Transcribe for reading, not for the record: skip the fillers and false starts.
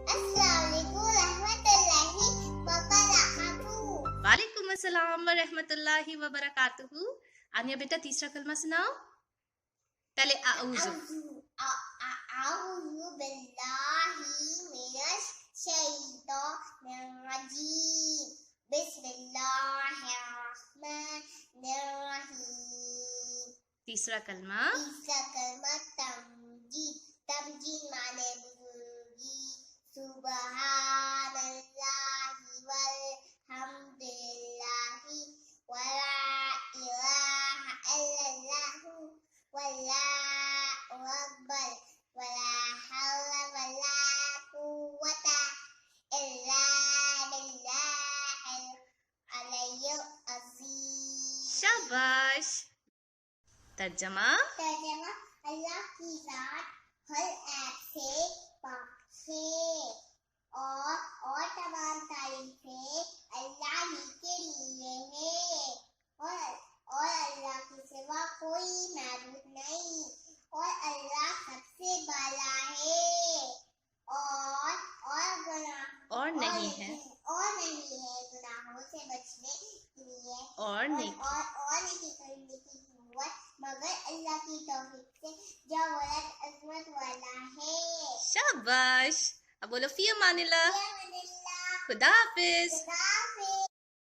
अस्सलामुअलैकुम रहमतुल्लाहि व बरकातुहू। वालेकुम अस्सलाम व रहमतुल्लाहि व बरकातुहू। आनिया बेटा तीसरा कलमा सुनाओ। पहले आऊज़ु बिल्लाहि मिनश शैतानिर रजीम। बिस्मिल्लाहिर रहमानिर रहीम। तीसरा कलमा तमजीद। तमजीद माने बुजुर्गी। सुबहानल्लाहि वल्हम्दुलिल्लाहि वला इलाहा इल्लल्लाहु वल्लाहु अकबर वला हौला वला कुव्वता इल्ला बिल्लाहिल अलिय्यिल अज़ीम। शाबाश। तर्जमा अल्लाह की जात हर ऐप से पाक है और तमाम तारीफें अल्लाह ही के लिए है और अल्लाह के सिवा कोई माबूद नहीं और अल्लाह सबसे बाला है और नहीं है गुनाहों से बचने के लिए और नहीं करने की कुव्वत मगर अल्लाह की तौफीक से जो वलद अज़मत वाला है। शाबाश। अब बोलो फी अमानिल्लाह। खुदा हाफिज।